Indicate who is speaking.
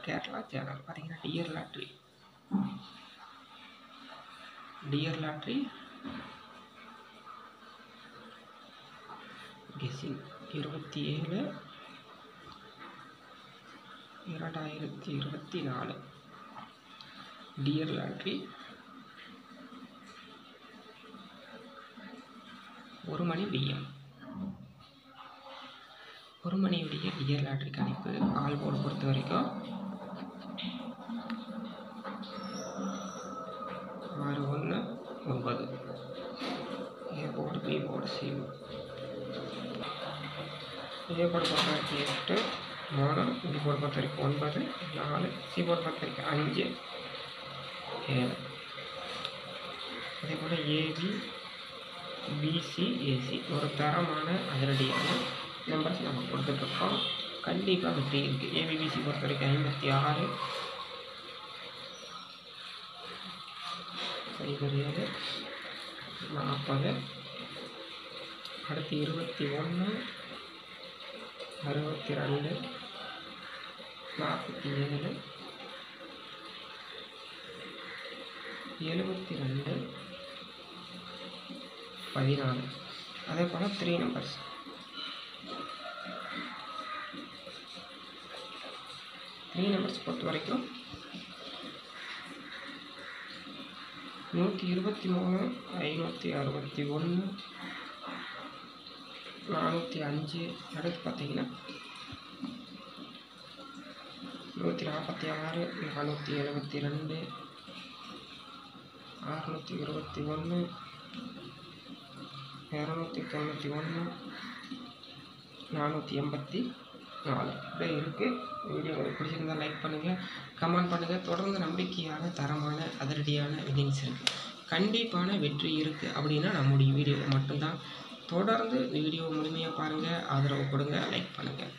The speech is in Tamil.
Speaker 1: கேரளா சேனல் பார்த்தீங்கன்னா dear lottery guessing 27/2024 dear lottery 1 மணி பிஎம் 1 மணியுடைய டியர் லாட்ரி கணிப்பு ஆல் போர்டு பொறுத்த வரைக்கும் 619 A board B board C board A board பொறுத்த வரைக்கும் 8 3 பி போர்டு பொறுத்த வரைக்கும் 9 4 சி போர்டு பொறுத்த வரைக்கும் 5 7 அதே போல் ஏபி பிசி ஏசி ஒரு தரமான அதிரடியான நம்பர்ஸ் நம்ம கொடுத்துட்ருக்கோம். கண்டிப்பாக வெற்றி இருக்குது. ஏபிபிசி பொறுத்த வரைக்கும் 56 07 40 அடுத்து 21 62 47 72 14 அதே போல் 3 நம்பர்ஸ் 3 நம்பர்ஸ் பொறுத்த வரைக்கும் 123 561 405 அடுத்து பார்த்தீங்கன்னா 146 472 621 291 484 இப்படியே இருக்குது. வீடியோ உங்களுக்கு பிடிச்சிருந்தால் லைக் பண்ணுங்கள், கமெண்ட் பண்ணுங்கள். தொடர்ந்து நம்பிக்கையான தரமான அதிரடியான வின்னிங்ஸ் இருக்குது. கண்டிப்பான வெற்றி இருக்குது அப்படின்னா நம்முடைய வீடியோவில் மட்டும்தான். தொடர்ந்து வீடியோ முழுமையாக பாருங்கள், ஆதரவு கொடுங்க, லைக் பண்ணுங்கள்.